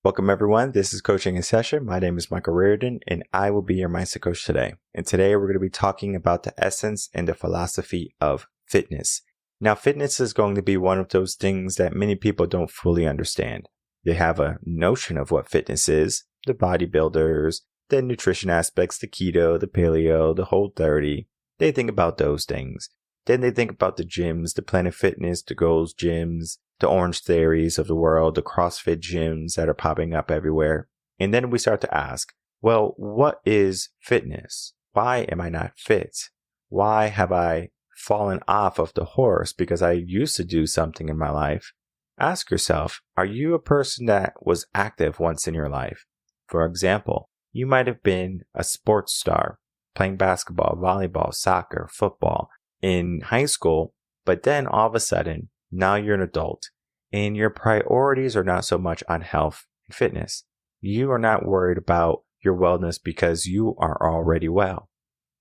Welcome, everyone. This is Coaching in Session. My name is Michael Reardon, and I will be your mindset coach today. And today we're going to be talking about the essence and the philosophy of fitness. Now, fitness is going to be one of those things that many people don't fully understand. They have a notion of what fitness is, the bodybuilders, the nutrition aspects, the keto, the paleo, the Whole30. They think about those things. Then they think about the gyms, the Planet Fitness, the Goals gyms, the Orange Theories of the world, the CrossFit gyms that are popping up everywhere. And then we start to ask, well, what is fitness? Why am I not fit? Why have I fallen off of the horse because I used to do something in my life? Ask yourself, are you a person that was active once in your life? For example, you might have been a sports star, playing basketball, volleyball, soccer, football in high school, but then all of a sudden, now you're an adult and your priorities are not so much on health and fitness. You are not worried about your wellness because you are already well.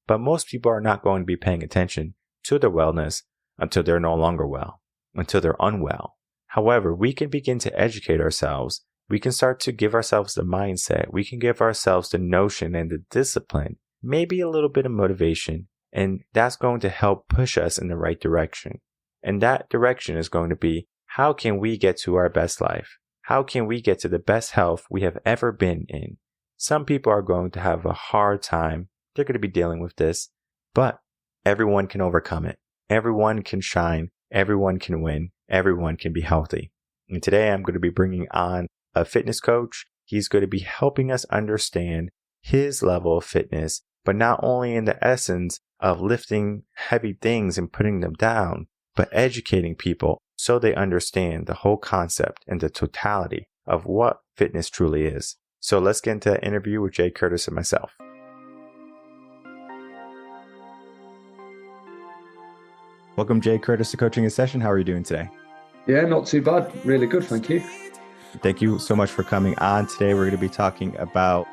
But most people are not going to be paying attention to their wellness until they're no longer well, until they're unwell. However, we can begin to educate ourselves. We can start to give ourselves the mindset. We can give ourselves the notion and the discipline, maybe a little bit of motivation, and that's going to help push us in the right direction. And that direction is going to be, how can we get to our best life? How can we get to the best health we have ever been in? Some people are going to have a hard time. They're going to be dealing with this, but everyone can overcome it. Everyone can shine. Everyone can win. Everyone can be healthy. And today I'm going to be bringing on a fitness coach. He's going to be helping us understand his level of fitness, but not only in the essence of lifting heavy things and putting them down, but educating people so they understand the whole concept and the totality of what fitness truly is. So let's get into an interview with Jay Curtis and myself. Welcome, Jay Curtis, to Coaching in Session. How are you doing today? Yeah, not too bad. Really good, thank you. Thank you so much for coming on. Today, we're going to be talking about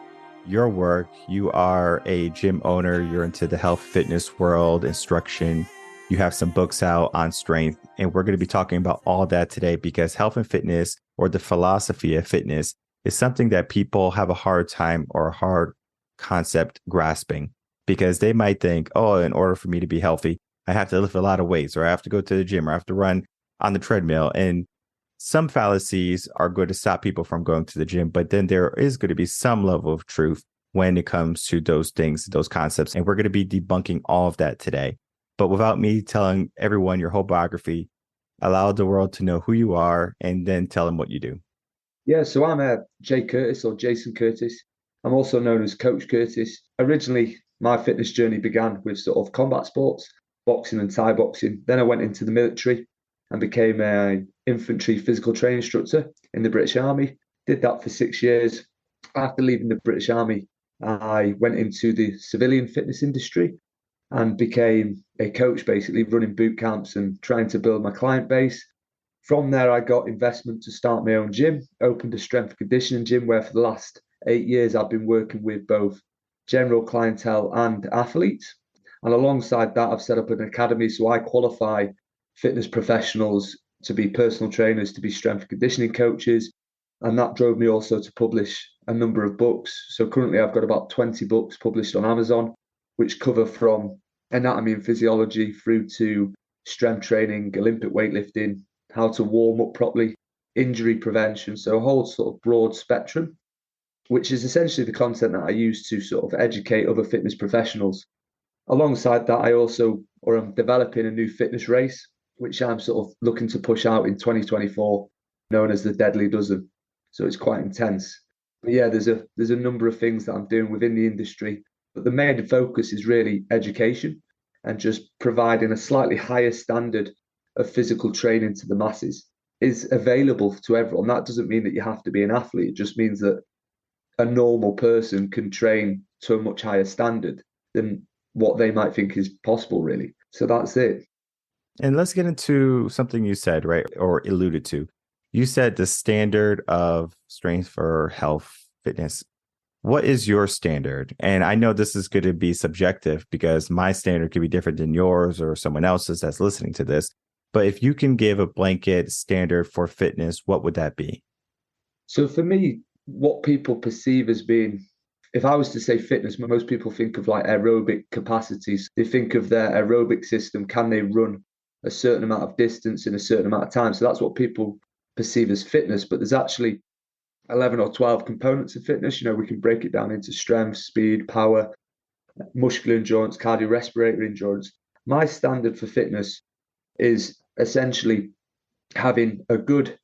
your work. You are a gym owner. You're into the health fitness world, instruction. You have some books out on strength, and we're going to be talking about all that today because health and fitness, or the philosophy of fitness, is something that people have a hard time or a hard concept grasping, because they might think, oh, in order for me to be healthy, I have to lift a lot of weights, or I have to go to the gym, or I have to run on the treadmill. And some fallacies are going to stop people from going to the gym, but then there is going to be some level of truth when it comes to those things, those concepts. And we're going to be debunking all of that today. But without me telling everyone your whole biography, allow the world to know who you are and then tell them what you do. Yeah, so I'm Jay Curtis, or Jason Curtis. I'm also known as Coach Curtis. Originally, my fitness journey began with sort of combat sports, boxing and Thai boxing. Then I went into the military and became an infantry physical training instructor in the British Army. Did that for 6 years. After leaving the British Army, I went into the civilian fitness industry and became a coach, basically running boot camps and trying to build my client base. From there, I got investment to start my own gym, opened a strength and conditioning gym where for the last 8 years, I've been working with both general clientele and athletes. And alongside that, I've set up an academy. So I qualify fitness professionals to be personal trainers, to be strength and conditioning coaches. And that drove me also to publish a number of books. So currently I've got about 20 books published on Amazon, which cover from anatomy and physiology through to strength training, Olympic weightlifting, how to warm up properly, injury prevention. So a whole sort of broad spectrum, which is essentially the content that I use to sort of educate other fitness professionals. Alongside that, I'm developing a new fitness race, which I'm sort of looking to push out in 2024, known as the Deadly Dozen. So it's quite intense. But yeah, there's a number of things that I'm doing within the industry, but the main focus is really education and just providing a slightly higher standard of physical training to the masses is available to everyone. That doesn't mean that you have to be an athlete. It just means that a normal person can train to a much higher standard than what they might think is possible, really. So that's it. And let's get into something you said, right, or alluded to. You said the standard of strength for health, fitness. What is your standard? And I know this is going to be subjective because my standard could be different than yours or someone else's that's listening to this. But if you can give a blanket standard for fitness, what would that be? So for me, what people perceive as being, if I was to say fitness, most people think of like aerobic capacities. They think of their aerobic system. Can they run a certain amount of distance in a certain amount of time? So that's what people perceive as fitness. But there's actually 11 or 12 components of fitness. We can break it down into strength, speed, power, muscular endurance, cardiorespiratory endurance. My standard for fitness is essentially having a good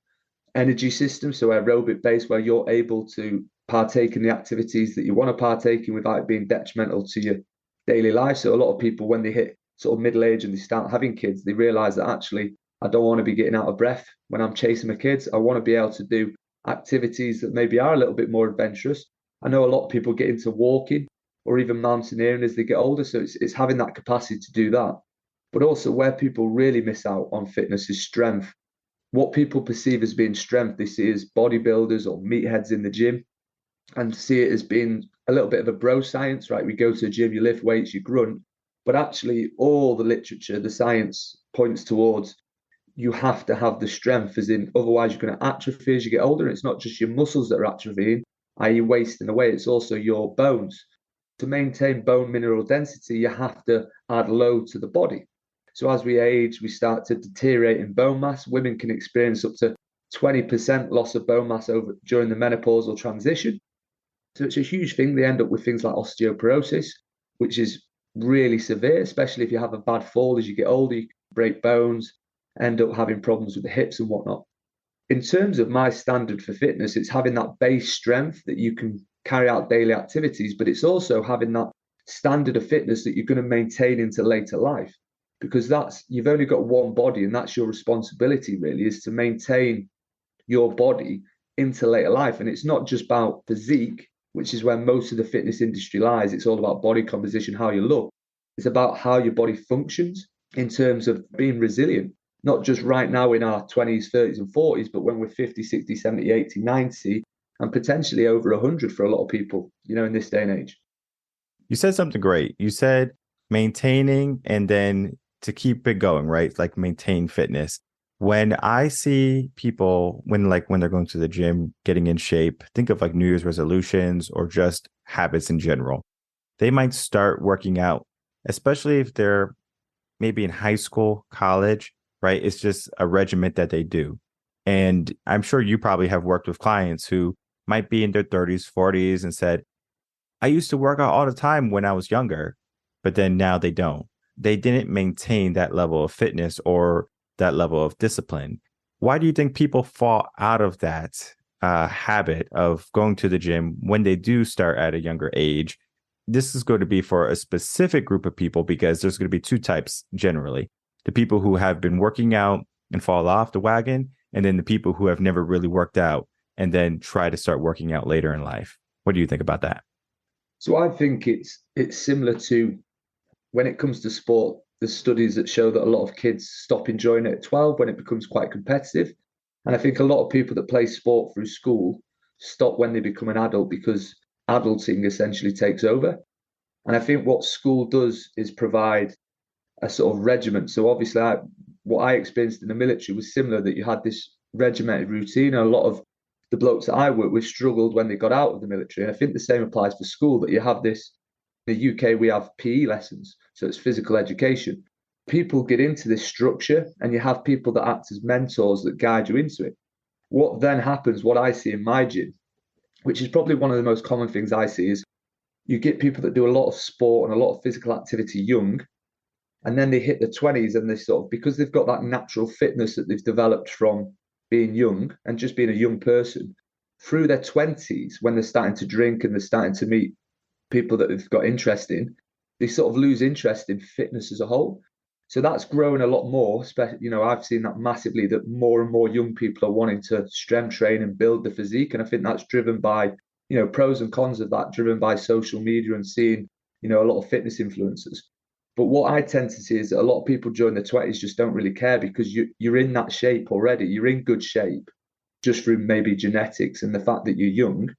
energy system, so aerobic base, where you're able to partake in the activities that you want to partake in without it being detrimental to your daily life. So a lot of people, when they hit sort of middle age and they start having kids, they realize that actually I don't want to be getting out of breath when I'm chasing my kids. I want to be able to do activities that maybe are a little bit more adventurous. I know a lot of people get into walking or even mountaineering as they get older, so it's having that capacity to do that. But also, where people really miss out on fitness is strength. What people perceive as being strength, they see as bodybuilders or meatheads in the gym, and see it as being a little bit of a bro science, right? We go to the gym, you lift weights, you grunt. But actually, all the literature, the science points towards you have to have the strength, as in, otherwise, you're going to atrophy as you get older. And it's not just your muscles that are atrophying, i.e., wasting away, it's also your bones. To maintain bone mineral density, you have to add load to the body. So as we age, we start to deteriorate in bone mass. Women can experience up to 20% loss of bone mass during the menopausal transition. So it's a huge thing. They end up with things like osteoporosis, which is really severe, especially if you have a bad fall as you get older. You break bones, end up having problems with the hips and whatnot. In terms of my standard for fitness, it's having that base strength that you can carry out daily activities, but it's also having that standard of fitness that you're going to maintain into later life, because you've only got one body, and that's your responsibility really, is to maintain your body into later life. And it's not just about physique, which is where most of the fitness industry lies. It's all about body composition, how you look. It's about how your body functions in terms of being resilient, not just right now in our 20s, 30s, and 40s, but when we're 50, 60, 70, 80, 90, and potentially over 100 for a lot of people, in this day and age. You said something great. You said maintaining and then to keep it going, right? Like maintain fitness. When I see people when they're going to the gym, getting in shape, think of like New Year's resolutions or just habits in general. They might start working out, especially if they're maybe in high school, college, right? It's just a regiment that they do. And I'm sure you probably have worked with clients who might be in their 30s, 40s and said, I used to work out all the time when I was younger, but then now they don't. They didn't maintain that level of fitness or that level of discipline. Why do you think people fall out of that habit of going to the gym when they do start at a younger age? This is going to be for a specific group of people because there's going to be two types generally. The people who have been working out and fall off the wagon, and then the people who have never really worked out and then try to start working out later in life. What do you think about that? So I think it's similar to when it comes to sport. There's studies that show that a lot of kids stop enjoying it at 12 when it becomes quite competitive. And I think a lot of people that play sport through school stop when they become an adult because adulting essentially takes over. And I think what school does is provide a sort of regiment. So obviously, what I experienced in the military was similar, that you had this regimented routine. And a lot of the blokes that I worked with struggled when they got out of the military. And I think the same applies for school, that you have this. In the UK, we have PE lessons, so it's physical education. People get into this structure, and you have people that act as mentors that guide you into it. What then happens, what I see in my gym, which is probably one of the most common things I see, is you get people that do a lot of sport and a lot of physical activity young, and then they hit the 20s and they sort of, because they've got that natural fitness that they've developed from being young and just being a young person, through their 20s, when they're starting to drink and they're starting to meet people that they've got interest in, they sort of lose interest in fitness as a whole. So that's growing a lot more. Especially, I've seen that massively, that more and more young people are wanting to strength train and build the physique. And I think that's driven by, pros and cons of that, driven by social media and seeing, a lot of fitness influencers. But what I tend to see is that a lot of people during their 20s just don't really care, because you're in that shape already. You're in good shape just through maybe genetics and the fact that you're young.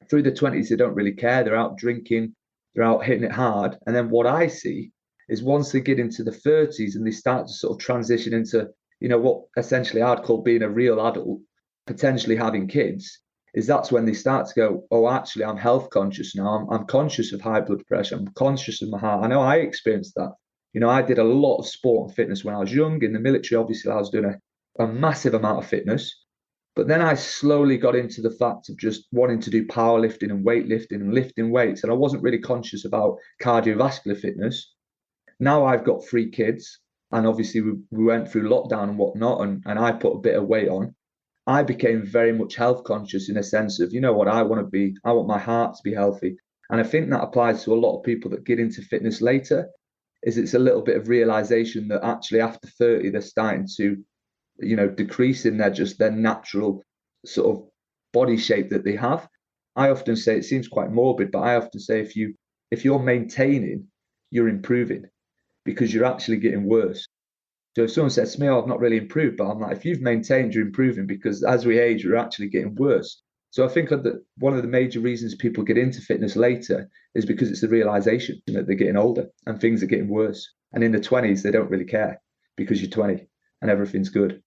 Through the 20s, they don't really care. They're out drinking, they're out hitting it hard. And then what I see is once they get into the 30s and they start to sort of transition into, what essentially I'd call being a real adult, potentially having kids, is that's when they start to go, oh, actually, I'm health conscious now. I'm conscious of high blood pressure. I'm conscious of my heart. I know I experienced that. I did a lot of sport and fitness when I was young. In the military, obviously, I was doing a massive amount of fitness. But then I slowly got into the fact of just wanting to do powerlifting and weightlifting and lifting weights. And I wasn't really conscious about cardiovascular fitness. Now I've got 3 kids. And obviously, we went through lockdown and whatnot. And I put a bit of weight on. I became very much health conscious in a sense of, what I want to be. I want my heart to be healthy. And I think that applies to a lot of people that get into fitness later, is it's a little bit of realization that actually after 30, they're starting to, decrease in their natural sort of body shape that they have. I often say, it seems quite morbid, but I often say if you're maintaining, you're improving because you're actually getting worse. So if someone says to me, oh, I've not really improved, but I'm like, if you've maintained, you're improving because as we age, we're actually getting worse. So I think that one of the major reasons people get into fitness later is because it's the realization that they're getting older and things are getting worse. And in the 20s, they don't really care because you're 20 and everything's good.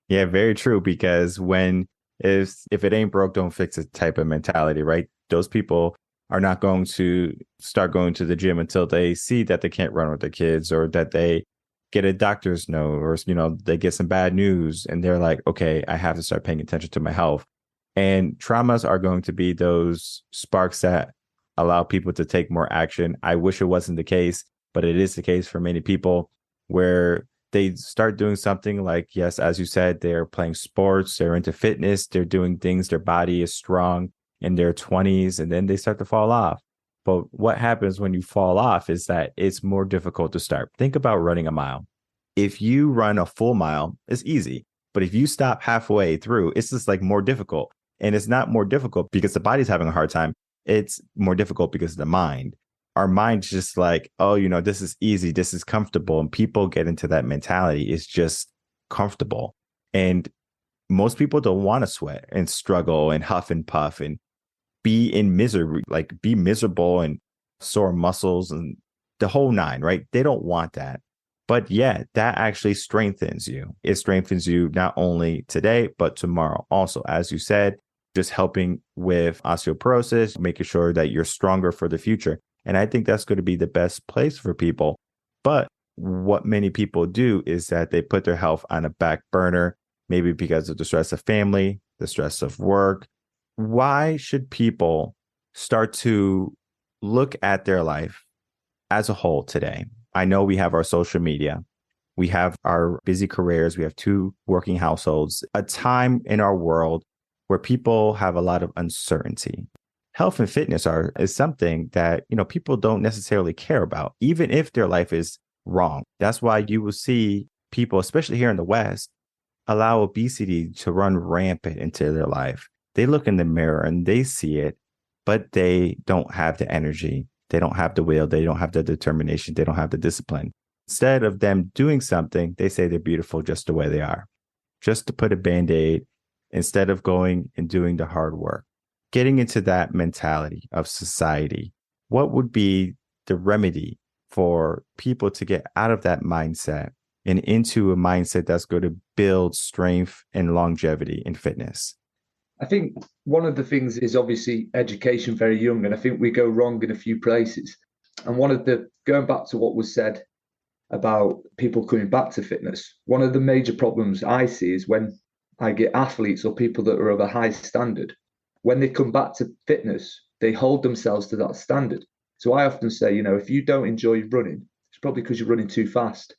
Yeah, very true. Because if it ain't broke, don't fix it type of mentality, right? Those people are not going to start going to the gym until they see that they can't run with their kids or that they get a doctor's note or, they get some bad news and they're like, okay, I have to start paying attention to my health. And traumas are going to be those sparks that allow people to take more action. I wish it wasn't the case, but it is the case for many people where they start doing something like, yes, as you said, they're playing sports, they're into fitness, they're doing things, their body is strong in their 20s, and then they start to fall off. But what happens when you fall off is that it's more difficult to start. Think about running a mile. If you run a full mile, it's easy. But if you stop halfway through, it's just like more difficult. And it's not more difficult because the body's having a hard time. It's more difficult because of the mind. Our mind's just like, oh, this is easy. This is comfortable. And people get into that mentality. It's just comfortable. And most people don't want to sweat and struggle and huff and puff and be in misery, like be miserable and sore muscles and the whole nine, right? They don't want that. But yeah, that actually strengthens you. It strengthens you not only today, but tomorrow also. As you said, just helping with osteoporosis, making sure that you're stronger for the future. And I think that's going to be the best place for people. But what many people do is that they put their health on a back burner, maybe because of the stress of family, the stress of work. Why should people start to look at their life as a whole today? I know we have our social media. We have our busy careers. We have 2 working households, a time in our world where people have a lot of uncertainty. Health and fitness is something that, people don't necessarily care about, even if their life is wrong. That's why you will see people, especially here in the West, allow obesity to run rampant into their life. They look in the mirror and they see it, but they don't have the energy. They don't have the will. They don't have the determination. They don't have the discipline. Instead of them doing something, they say they're beautiful just the way they are, just to put a Band-Aid instead of going and doing the hard work. Getting into that mentality of society, what would be the remedy for people to get out of that mindset and into a mindset that's going to build strength and longevity in fitness? I think one of the things is obviously education very young, and I think we go wrong in a few places. And going back to what was said about people coming back to fitness, one of the major problems I see is when I get athletes or people that are of a high standard, when they come back to fitness, they hold themselves to that standard. So I often say, if you don't enjoy running, it's probably because you're running too fast,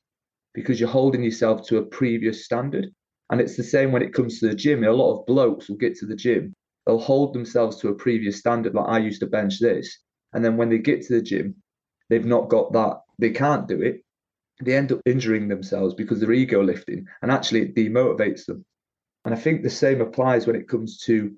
because you're holding yourself to a previous standard. And it's the same when it comes to the gym. A lot of blokes will get to the gym, they'll hold themselves to a previous standard, like I used to bench this. And then when they get to the gym, they've not got that, they can't do it. They end up injuring themselves because they're ego lifting, and actually it demotivates them. And I think the same applies when it comes to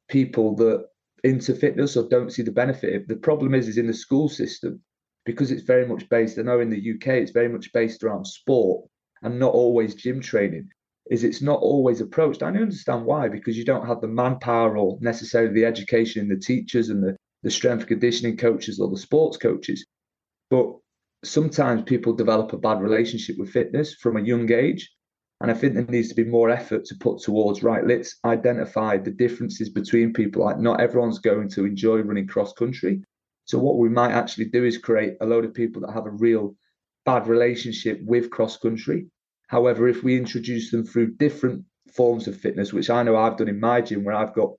people that into fitness or don't see the benefit. The problem is in the school system, because it's very much based, I know in the UK, it's very much based around sport and not always gym training, it's not always approached. I understand why, because you don't have the manpower or necessarily the education in the teachers and the strength conditioning coaches or the sports coaches. But sometimes people develop a bad relationship with fitness from a young age. And I think there needs to be more effort to put towards, right, let's identify the differences between people. Like, not everyone's going to enjoy running cross country. So what we might actually do is create a load of people that have a real bad relationship with cross country. However, if we introduce them through different forms of fitness, which I know I've done in my gym, where I've got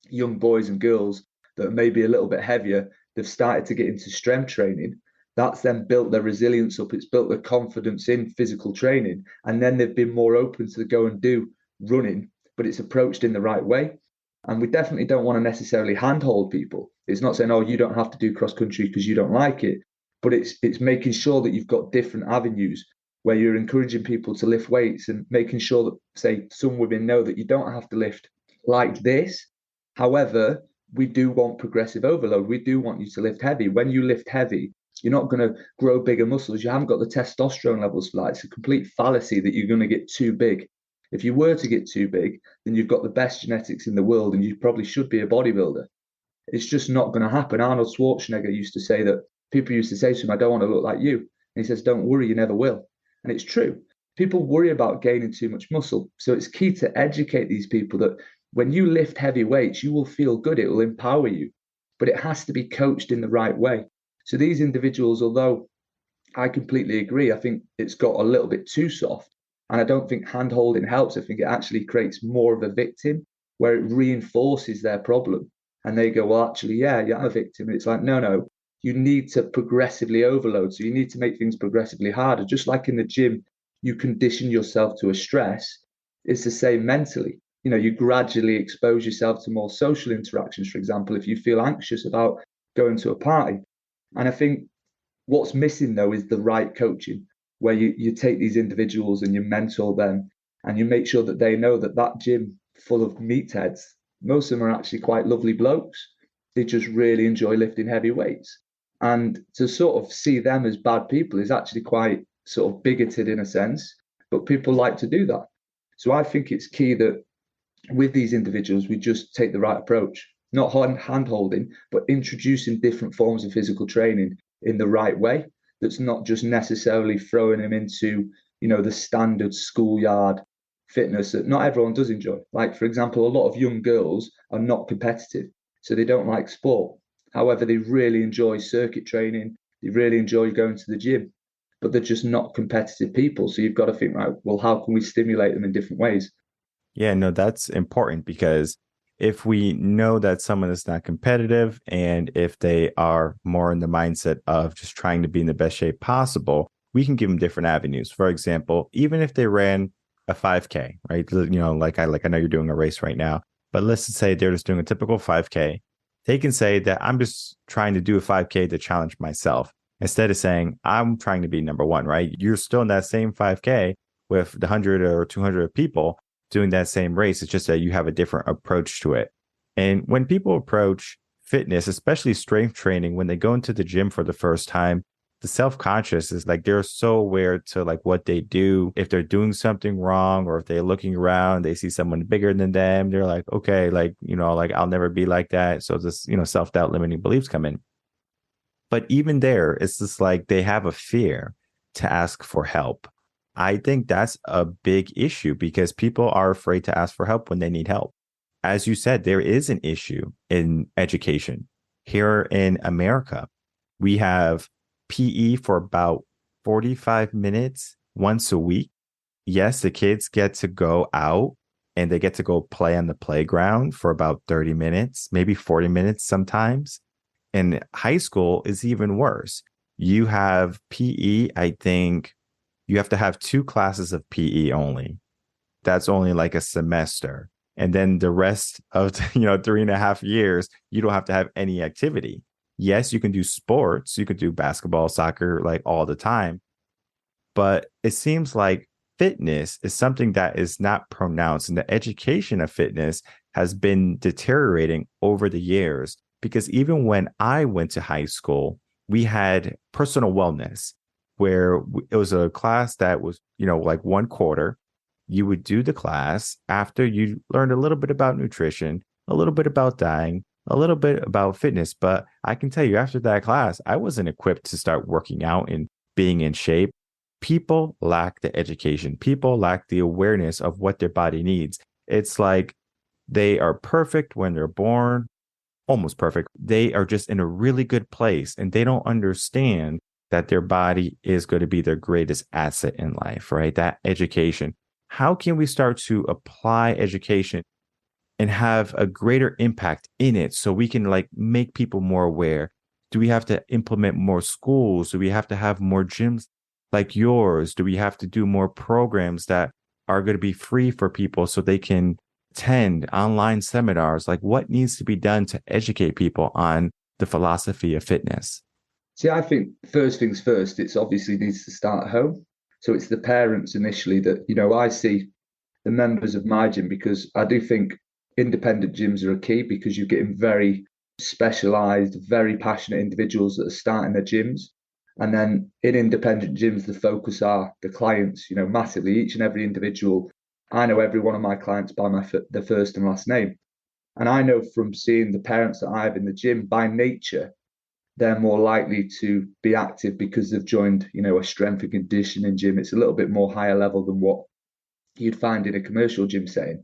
young boys and girls that are maybe a little bit heavier, they've started to get into strength training. That's then built their resilience up. It's built their confidence in physical training. And then they've been more open to go and do running, but it's approached in the right way. And we definitely don't want to necessarily handhold people. It's not saying, oh, you don't have to do cross country because you don't like it, but it's making sure that you've got different avenues where you're encouraging people to lift weights and making sure that, say, some women know that you don't have to lift like this. However, we do want progressive overload. We do want you to lift heavy. When you lift heavy, you're not going to grow bigger muscles. You haven't got the testosterone levels for that. It's a complete fallacy that you're going to get too big. If you were to get too big, then you've got the best genetics in the world and you probably should be a bodybuilder. It's just not going to happen. Arnold Schwarzenegger used to say that people used to say to him, I don't want to look like you. And he says, don't worry, you never will. And it's true. People worry about gaining too much muscle. So it's key to educate these people that when you lift heavy weights, you will feel good. It will empower you, but it has to be coached in the right way. So these individuals, although I completely agree, I think it's got a little bit too soft. And I don't think hand holding helps. I think it actually creates more of a victim where it reinforces their problem. And they go, well, actually, yeah, I'm a victim. And it's like, no, you need to progressively overload. So you need to make things progressively harder. Just like in the gym, you condition yourself to a stress. It's the same mentally. You gradually expose yourself to more social interactions. For example, if you feel anxious about going to a party. And I think what's missing, though, is the right coaching, where you take these individuals and you mentor them and you make sure that they know that that gym full of meatheads, most of them are actually quite lovely blokes. They just really enjoy lifting heavy weights. And to sort of see them as bad people is actually quite sort of bigoted in a sense, but people like to do that. So I think it's key that with these individuals, we just take the right approach, not hand holding, but introducing different forms of physical training in the right way. That's not just necessarily throwing them into, the standard schoolyard fitness that not everyone does enjoy. Like, for example, a lot of young girls are not competitive, so they don't like sport. However, they really enjoy circuit training. They really enjoy going to the gym, but they're just not competitive people. So you've got to think, right, well, how can we stimulate them in different ways? Yeah, no, that's important because if we know that someone is not competitive and if they are more in the mindset of just trying to be in the best shape possible, we can give them different avenues. For example, even if they ran a 5K, right? Like I know you're doing a race right now, but let's just say they're just doing a typical 5K. They can say that I'm just trying to do a 5K to challenge myself instead of saying I'm trying to be number one, right? You're still in that same 5K with the 100 or 200 people doing that same race. It's just that you have a different approach to it. And when people approach fitness, especially strength training, when they go into the gym for the first time, the self-conscious is like they're so aware to like what they do. If they're doing something wrong or if they're looking around, they see someone bigger than them, they're like, okay, like, like I'll never be like that. So this, self-doubt, limiting beliefs come in. But even there, it's just like they have a fear to ask for help. I think that's a big issue because people are afraid to ask for help when they need help. As you said, there is an issue in education. Here in America, we have PE for about 45 minutes once a week. Yes, the kids get to go out and they get to go play on the playground for about 30 minutes, maybe 40 minutes sometimes. And high school is even worse. You have PE, I think you have to have 2 classes of PE only. That's only like a semester. And then the rest of, 3.5 years, you don't have to have any activity. Yes, you can do sports. You could do basketball, soccer, like all the time. But it seems like fitness is something that is not pronounced. And the education of fitness has been deteriorating over the years. Because even when I went to high school, we had personal wellness, where it was a class that was, like 1 quarter. You would do the class after you learned a little bit about nutrition, a little bit about dying, a little bit about fitness. But I can tell you after that class, I wasn't equipped to start working out and being in shape people lack the education. People lack the awareness of what their body needs. It's like they are perfect when they're born, almost perfect. They are just in a really good place and they don't understand that their body is going to be their greatest asset in life, right? That education. How can we start to apply education and have a greater impact in it so we can like make people more aware? Do we have to implement more schools? Do we have to have more gyms like yours? Do we have to do more programs that are going to be free for people so they can attend online seminars? Like what needs to be done to educate people on the philosophy of fitness? See, I think first things first, it's obviously needs to start at home. So it's the parents initially that, I see the members of my gym, because I do think independent gyms are a key, because you're getting very specialized, very passionate individuals that are starting their gyms. And then in independent gyms, the focus are the clients, massively, each and every individual. I know every one of my clients by the first and last name. And I know from seeing the parents that I have in the gym, by nature, they're more likely to be active because they've joined, a strength and conditioning gym. It's a little bit more higher level than what you'd find in a commercial gym setting.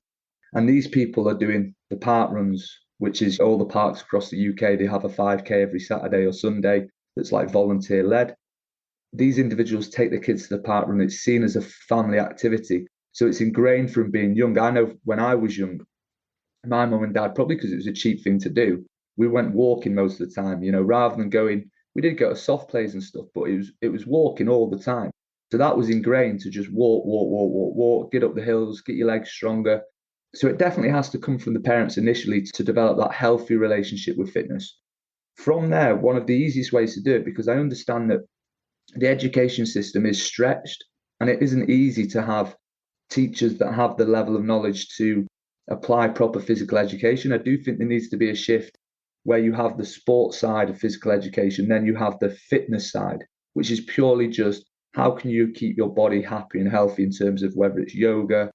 And these people are doing the park runs, which is all the parks across the UK. They have a 5K every Saturday or Sunday that's like volunteer led. These individuals take their kids to the park run. It's seen as a family activity. So it's ingrained from being young. I know when I was young, my mum and dad, probably because it was a cheap thing to do, we went walking most of the time, rather than going, we did go to soft plays and stuff, but it was walking all the time. So that was ingrained to just walk, get up the hills, get your legs stronger. So it definitely has to come from the parents initially to develop that healthy relationship with fitness. From there, one of the easiest ways to do it, because I understand that the education system is stretched and it isn't easy to have teachers that have the level of knowledge to apply proper physical education. I do think there needs to be a shift where you have the sports side of physical education, then you have the fitness side, which is purely just how can you keep your body happy and healthy in terms of whether it's yoga,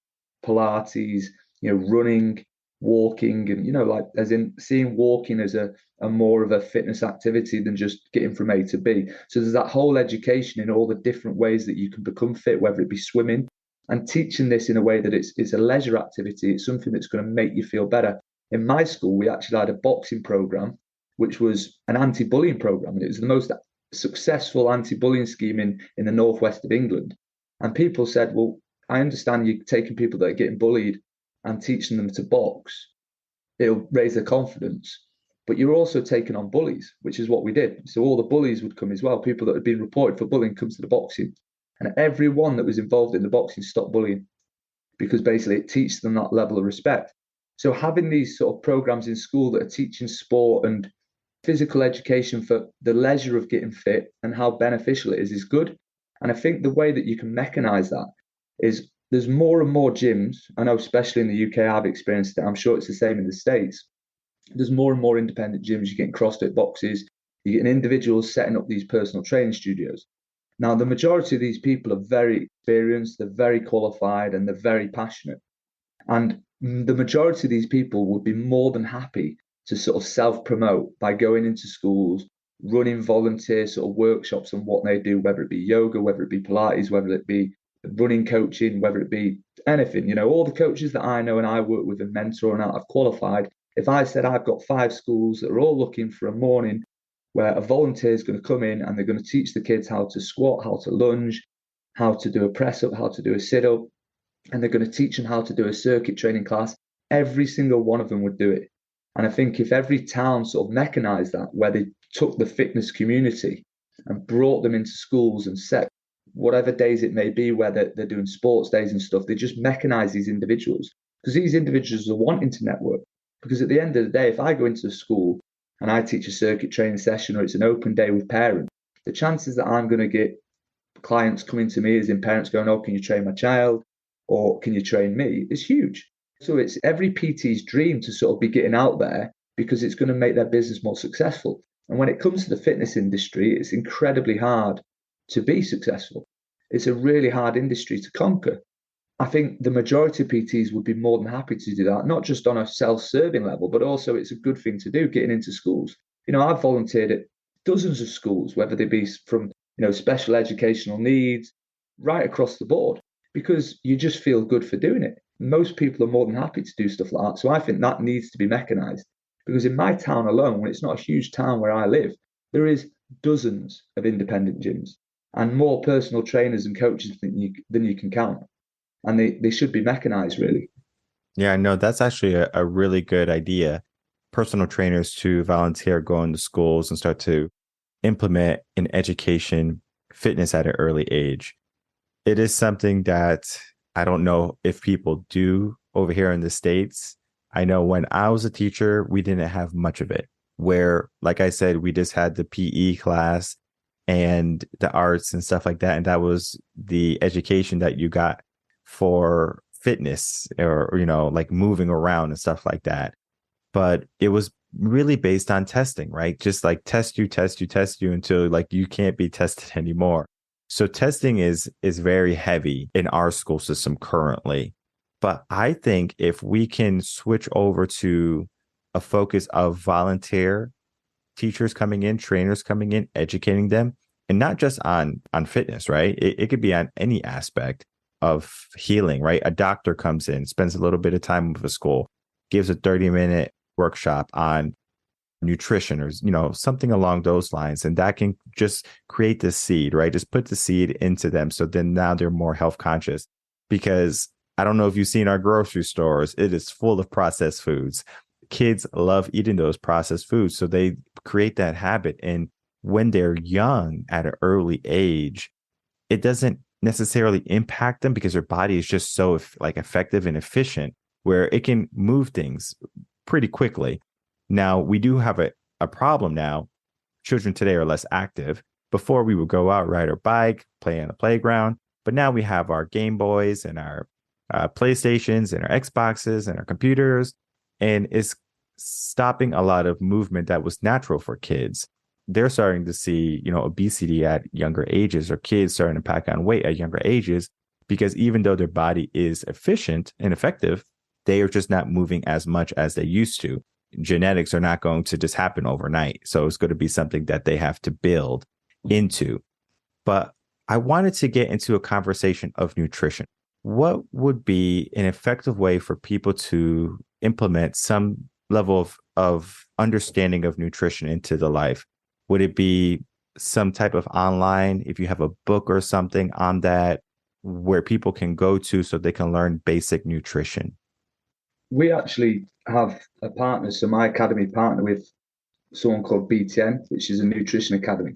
Pilates, running, walking, and like as in seeing walking as a more of a fitness activity than just getting from A to B. So there's that whole education in all the different ways that you can become fit, whether it be swimming, and teaching this in a way that it's a leisure activity. It's something that's going to make you feel better. In my school, we actually had a boxing program, which was an anti-bullying program, and it was the most successful anti-bullying scheme in the northwest of England. And people said, well, I understand you're taking people that are getting bullied and teaching them to box. It'll raise their confidence. But you're also taking on bullies, which is what we did. So all the bullies would come as well. People that had been reported for bullying comes to the boxing. And everyone that was involved in the boxing stopped bullying, because basically it teaches them that level of respect. So having these sort of programs in school that are teaching sport and physical education for the leisure of getting fit and how beneficial it is good. And I think the way that you can mechanize that is there's more and more gyms. I know, especially in the UK, I've experienced it. I'm sure it's the same in the States. There's more and more independent gyms. You're getting CrossFit boxes. You're getting individuals setting up these personal training studios. Now, the majority of these people are very experienced, they're very qualified, and they're very passionate. And the majority of these people would be more than happy to sort of self-promote by going into schools, running volunteer sort of workshops on what they do, whether it be yoga, whether it be Pilates, whether it be running coaching, whether it be anything. All the coaches that I know and I work with and mentor and I've qualified, if I said I've got 5 schools that are all looking for a morning where a volunteer is going to come in and they're going to teach the kids how to squat, how to lunge, how to do a press up, how to do a sit up, and they're going to teach them how to do a circuit training class, every single one of them would do it. And I think if every town sort of mechanized that, where they took the fitness community and brought them into schools and set whatever days it may be, where they're doing sports days and stuff, they just mechanize these individuals, because these individuals are wanting to network. Because at the end of the day, if I go into a school and I teach a circuit training session or it's an open day with parents, the chances that I'm going to get clients coming to me as in parents going, oh, can you train my child? Or can you train me? Is huge. So it's every PT's dream to sort of be getting out there, because it's going to make their business more successful. And when it comes to the fitness industry, it's incredibly hard to be successful. It's a really hard industry to conquer. I think the majority of PTs would be more than happy to do that, not just on a self-serving level, but also it's a good thing to do getting into schools. I've volunteered at dozens of schools, whether they be from, special educational needs, right across the board because you just feel good for doing it. Most people are more than happy to do stuff like that. So I think that needs to be mechanized because in my town alone, when it's not a huge town where I live, there is dozens of independent gyms and more personal trainers and coaches than you can count. And they should be mechanized, really. Yeah, no, that's actually a really good idea. Personal trainers to volunteer, go into schools and start to implement in education fitness at an early age. It is something that I don't know if people do over here in the States. I know when I was a teacher, we didn't have much of it, where, like I said, we just had the PE class and the arts and stuff like that. And that was the education that you got for fitness or, like moving around and stuff like that. But it was really based on testing, right? Just like test you until like you can't be tested anymore. So testing is very heavy in our school system currently. But I think if we can switch over to a focus of volunteer teachers coming in, trainers coming in, educating them, and not just on fitness, right? It could be on any aspect of healing, right? A doctor comes in, spends a little bit of time with a school, gives a 30-minute workshop on nutrition or something along those lines, and that can just create the seed, right? Just put the seed into them, so then now they're more health conscious. Because I don't know if you've seen our grocery stores, it is full of processed foods. Kids love eating those processed foods, so they create that habit. And when they're young at an early age, it doesn't necessarily impact them because their body is just so like effective and efficient where it can move things pretty quickly. Now, we do have a problem now. Children today are less active. Before, we would go out, ride our bike, play on the playground. But now we have our Game Boys and our PlayStations and our Xboxes and our computers. And it's stopping a lot of movement that was natural for kids. They're starting to see, obesity at younger ages, or kids starting to pack on weight at younger ages, because even though their body is efficient and effective, they are just not moving as much as they used to. Genetics are not going to just happen overnight. So it's going to be something that they have to build into. But I wanted to get into a conversation of nutrition. What would be an effective way for people to implement some level of understanding of nutrition into the life? Would it be some type of online, if you have a book or something on that, where people can go to so they can learn basic nutrition? We actually have a partner. So my academy partner with someone called BTN, which is a nutrition academy.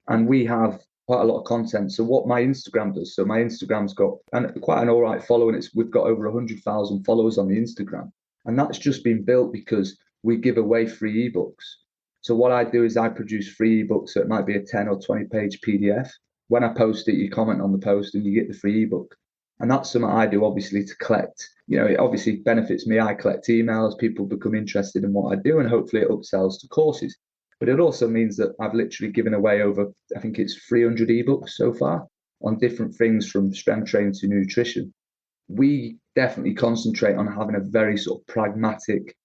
And we have quite a lot of content. So what my Instagram does, so my Instagram's got quite an all right following. We've got over 100,000 followers on the Instagram. And that's just been built because we give away free ebooks. So what I do is I produce free ebooks. So it might be a 10 or 20 page PDF. When I post it, you comment on the post and you get the free ebook. And that's something I do, obviously, to collect. It obviously benefits me. I collect emails, people become interested in what I do, and hopefully it upsells to courses. But it also means that I've literally given away over, I think it's 300 ebooks so far on different things from strength training to nutrition. We definitely concentrate on having a very sort of pragmatic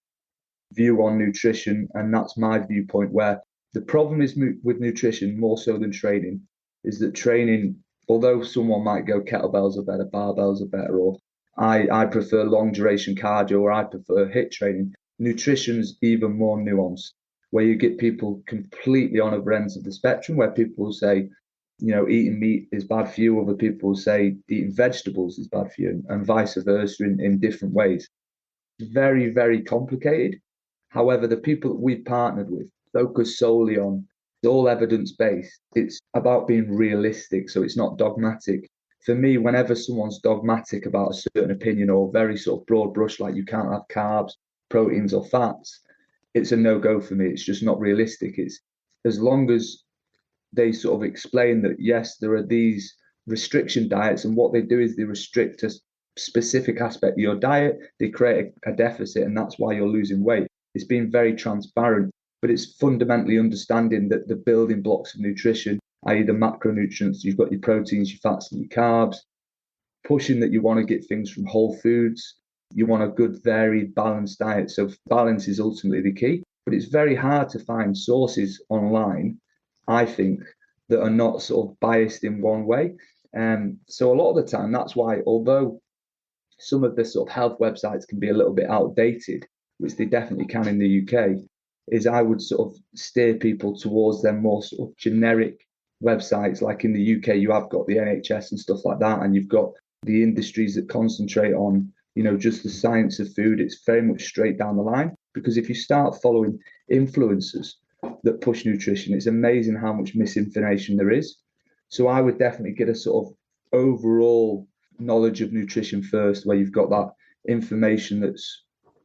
view on nutrition. And that's my viewpoint, where the problem is with nutrition more so than training is that training, although someone might go kettlebells are better, barbells are better, or I prefer long duration cardio, or I prefer HIIT training, nutrition's even more nuanced, where you get people completely on other ends of the spectrum, where people will say, eating meat is bad for you. Other people will say eating vegetables is bad for you, and vice versa in different ways. Very, very complicated. However, the people that we've partnered with focus solely on all evidence-based. It's about being realistic, so it's not dogmatic. For me, whenever someone's dogmatic about a certain opinion or very sort of broad brush, like you can't have carbs, proteins, or fats, it's a no-go for me. It's just not realistic. It's as long as they sort of explain that, yes, there are these restriction diets, and what they do is they restrict a specific aspect of your diet. They create a deficit, and that's why you're losing weight. It's being very transparent, but it's fundamentally understanding that the building blocks of nutrition, i.e. the macronutrients, you've got your proteins, your fats, and your carbs, pushing that you want to get things from whole foods. You want a good, varied, balanced diet. So balance is ultimately the key, but it's very hard to find sources online, I think, that are not sort of biased in one way. So a lot of the time, that's why, although some of the sort of health websites can be a little bit outdated, which they definitely can in the UK, is I would sort of steer people towards them more sort of generic websites. Like in the UK, you have got the NHS and stuff like that, and you've got the industries that concentrate on, just the science of food. It's very much straight down the line. Because if you start following influencers that push nutrition, it's amazing how much misinformation there is. So I would definitely get a sort of overall knowledge of nutrition first, where you've got that information that's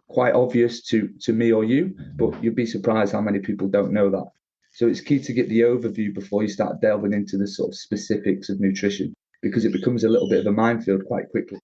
quite obvious to me or you, but you'd be surprised how many people don't know that. So it's key to get the overview before you start delving into the sort of specifics of nutrition, because it becomes a little bit of a minefield quite quickly.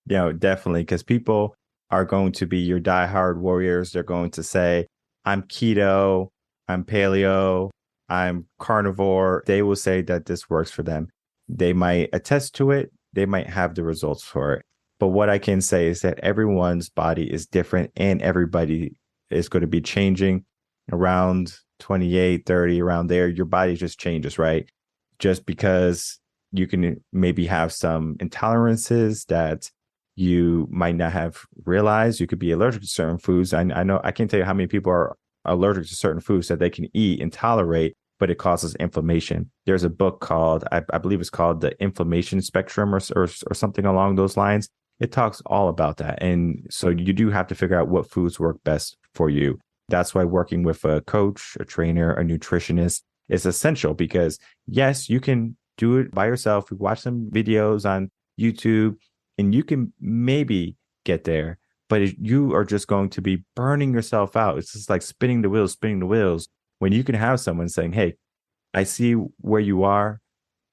Definitely, because people are going to be your diehard warriors. They're going to say, I'm keto, I'm paleo, I'm carnivore. They will say that this works for them. They might attest to it. They might have the results for it. But what I can say is that everyone's body is different and everybody is going to be changing around 28, 30, around there. Your body just changes, right? Just because you can maybe have some intolerances that you might not have realized. You could be allergic to certain foods. I know I can't tell you how many people are allergic to certain foods that they can eat and tolerate, but it causes inflammation. There's a book called, I believe it's called The Inflammation Spectrum or something along those lines. It talks all about that. And so you do have to figure out what foods work best for you. That's why working with a coach, a trainer, a nutritionist is essential, because yes, you can do it by yourself. We watch some videos on YouTube and you can maybe get there, but you are just going to be burning yourself out. It's just like spinning the wheels, when you can have someone saying, hey, I see where you are.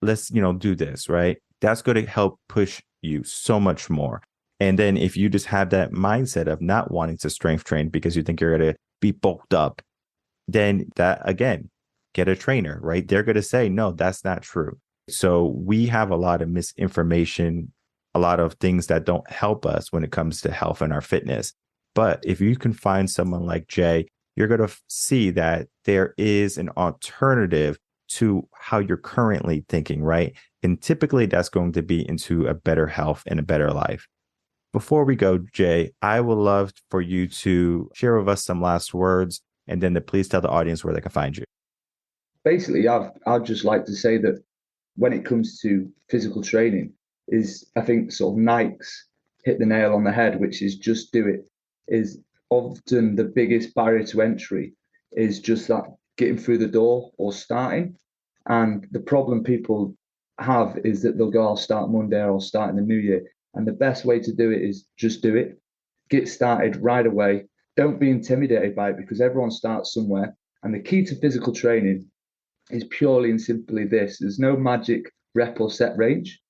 Let's, do this, right? That's going to help push you so much more. And then if you just have that mindset of not wanting to strength train because you think you're going to be bulked up, then that, again, get a trainer, right? They're going to say, no, that's not true. So we have a lot of misinformation, a lot of things that don't help us when it comes to health and our fitness. But if you can find someone like Jay, you're going to see that there is an alternative to how you're currently thinking, right? And typically that's going to be into a better health and a better life. Before we go, Jay, I would love for you to share with us some last words, and then please tell the audience where they can find you. Basically, I'd just like to say that when it comes to physical training, is I think sort of Nike's hit the nail on the head, which is just do it, is often the biggest barrier to entry is just that getting through the door or starting. And the problem people have is that they'll go, I'll start Monday or I'll start in the new year. And the best way to do it is just do it. Get started right away. Don't be intimidated by it, because everyone starts somewhere. And the key to physical training is purely and simply this: there's no magic rep or set range.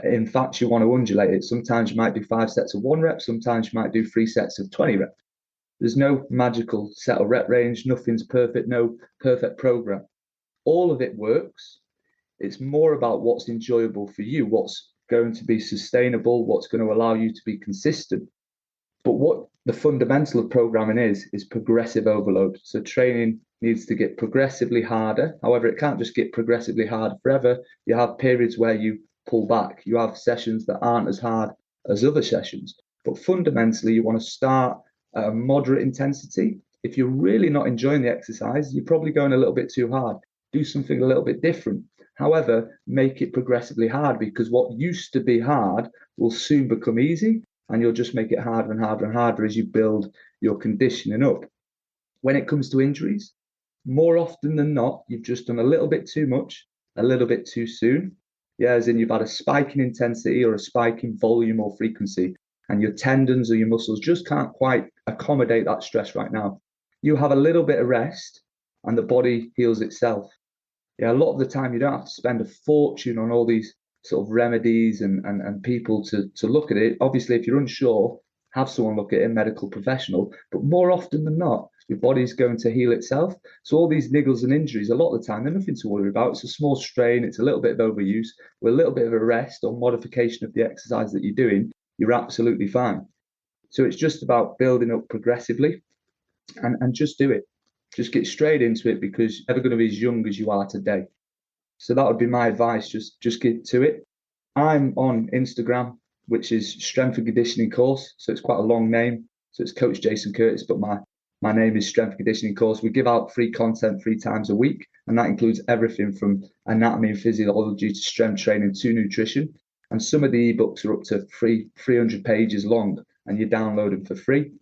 In fact, you want to undulate it. Sometimes you might do 5 sets of 1 rep, sometimes you might do 3 sets of 20 reps. There's no magical set or rep range, nothing's perfect, no perfect program. All of it works. It's more about what's enjoyable for you, what's going to be sustainable, what's going to allow you to be consistent. But what the fundamental of programming is progressive overload. So training needs to get progressively harder. However, it can't just get progressively harder forever. You have periods where you pull back. You have sessions that aren't as hard as other sessions. But fundamentally, you want to start at a moderate intensity. If you're really not enjoying the exercise, you're probably going a little bit too hard. Do something a little bit different. However, make it progressively hard, because what used to be hard will soon become easy, and you'll just make it harder and harder and harder as you build your conditioning up. When it comes to injuries, more often than not, you've just done a little bit too much, a little bit too soon. Yeah, as in you've had a spike in intensity or a spike in volume or frequency, and your tendons or your muscles just can't quite accommodate that stress right now. You have a little bit of rest and the body heals itself. Yeah, a lot of the time you don't have to spend a fortune on all these sort of remedies and people to look at it. Obviously, if you're unsure, have someone look at it, a medical professional. But more often than not, your body's going to heal itself. So all these niggles and injuries, a lot of the time, they're nothing to worry about. It's a small strain, it's a little bit of overuse, with a little bit of a rest or modification of the exercise that you're doing, you're absolutely fine. So it's just about building up progressively and just do it. Just get straight into it, because you're never going to be as young as you are today. So that would be my advice. Just get to it. I'm on Instagram, which is Strength and Conditioning Course. So it's quite a long name. So it's Coach Jason Curtis, but my name is Strength and Conditioning Course. We give out free content 3 times a week, and that includes everything from anatomy and physiology to strength training to nutrition. And some of the ebooks are up to 300 pages long, and you download them for free.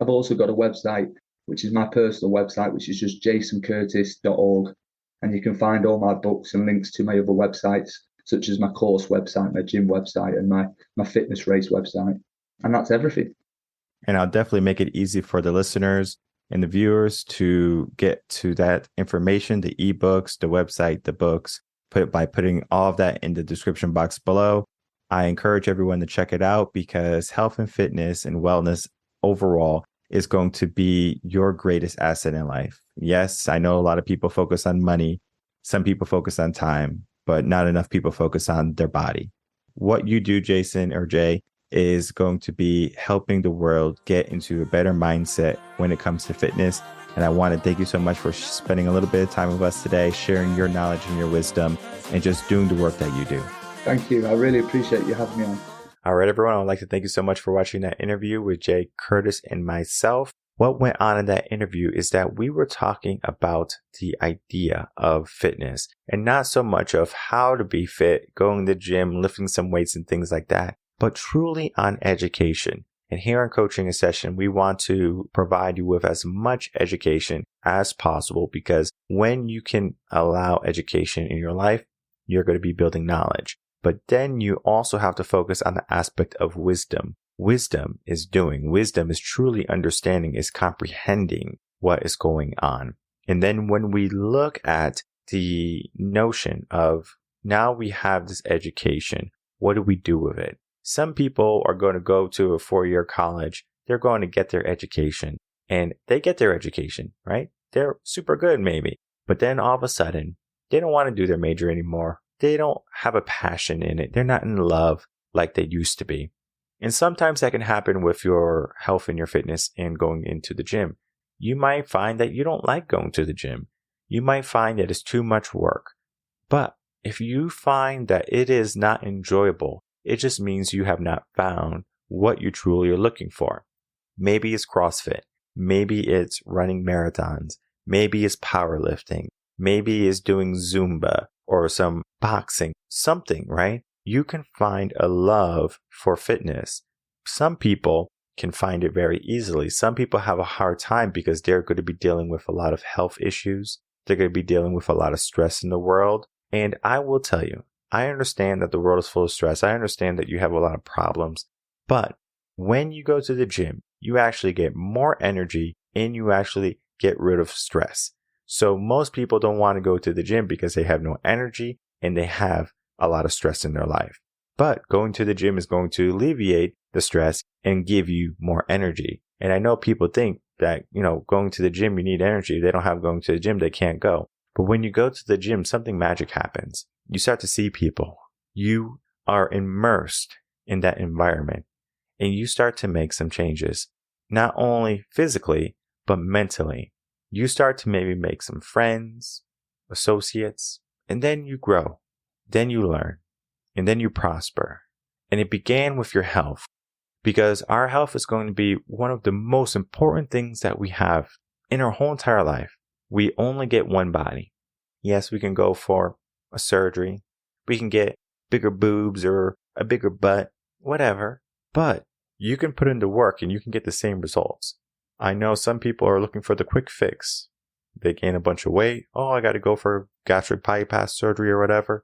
I've also got a website, which is my personal website, which is just jasoncurtis.org. And you can find all my books and links to my other websites, such as my course website, my gym website, and my fitness race website. And that's everything. And I'll definitely make it easy for the listeners and the viewers to get to that information, the ebooks, the website, the books, by putting all of that in the description box below. I encourage everyone to check it out because health and fitness and wellness overall is going to be your greatest asset in life. Yes, I know a lot of people focus on money. Some people focus on time, but not enough people focus on their body. What you do, Jason or Jay, is going to be helping the world get into a better mindset when it comes to fitness. And I want to thank you so much for spending a little bit of time with us today, sharing your knowledge and your wisdom, and just doing the work that you do. Thank you. I really appreciate you having me on. All right, everyone. I would like to thank you so much for watching that interview with Jay Curtis and myself. What went on in that interview is that we were talking about the idea of fitness and not so much of how to be fit, going to the gym, lifting some weights and things like that, but truly on education. And here on Coaching a Session, we want to provide you with as much education as possible because when you can allow education in your life, you're going to be building knowledge. But then you also have to focus on the aspect of wisdom. Wisdom is doing. Wisdom is truly understanding, is comprehending what is going on. And then when we look at the notion of now we have this education, what do we do with it? Some people are going to go to a 4-year college. They're going to get their education and they get their education, right? They're super good maybe. But then all of a sudden, they don't want to do their major anymore. They don't have a passion in it. They're not in love like they used to be. And sometimes that can happen with your health and your fitness and going into the gym. You might find that you don't like going to the gym. You might find that it's too much work. But if you find that it is not enjoyable, it just means you have not found what you truly are looking for. Maybe it's CrossFit. Maybe it's running marathons. Maybe it's powerlifting. Maybe it's doing Zumba or some boxing, something, right? You can find a love for fitness. Some people can find it very easily. Some people have a hard time because they're going to be dealing with a lot of health issues. They're going to be dealing with a lot of stress in the world. And I will tell you, I understand that the world is full of stress. I understand that you have a lot of problems. But when you go to the gym, you actually get more energy and you actually get rid of stress. So most people don't want to go to the gym because they have no energy and they have a lot of stress in their life. But going to the gym is going to alleviate the stress and give you more energy. And I know people think that, going to the gym, you need energy. If they don't have going to the gym, they can't go. But when you go to the gym, something magic happens. You start to see people. You are immersed in that environment and you start to make some changes, not only physically, but mentally. You start to maybe make some friends, associates, and then you grow. Then you learn, and then you prosper. And it began with your health, because our health is going to be one of the most important things that we have in our whole entire life. We only get one body. Yes, we can go for a surgery. We can get bigger boobs or a bigger butt, whatever. But you can put in the work and you can get the same results. I know some people are looking for the quick fix. They gain a bunch of weight. Oh, I got to go for gastric bypass surgery or whatever.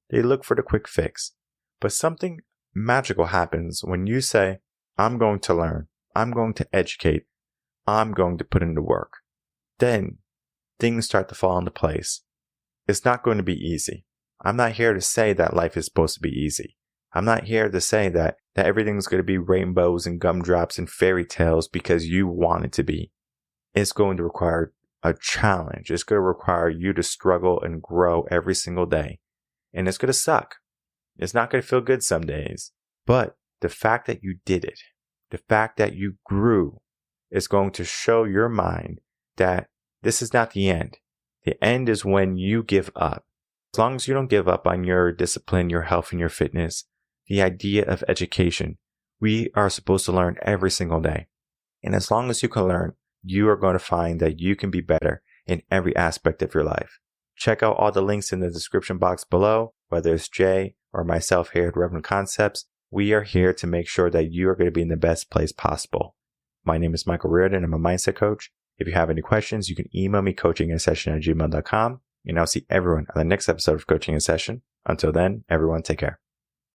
They look for the quick fix. But something magical happens when you say, I'm going to learn. I'm going to educate. I'm going to put in the work. Then things start to fall into place. It's not going to be easy. I'm not here to say that life is supposed to be easy. I'm not here to say that everything's going to be rainbows and gumdrops and fairy tales because you want it to be. It's going to require a challenge. It's going to require you to struggle and grow every single day. And it's going to suck. It's not going to feel good some days. But the fact that you did it, the fact that you grew, is going to show your mind that this is not the end. The end is when you give up. As long as you don't give up on your discipline, your health, and your fitness, the idea of education, we are supposed to learn every single day. And as long as you can learn, you are going to find that you can be better in every aspect of your life. Check out all the links in the description box below, whether it's Jay or myself here at Reven Concepts. We are here to make sure that you are going to be in the best place possible. My name is Michael Reardon. I'm a mindset coach. If you have any questions, you can email me coachinginsession@gmail.com. And I'll see everyone on the next episode of Coaching in Session. Until then, everyone, take care.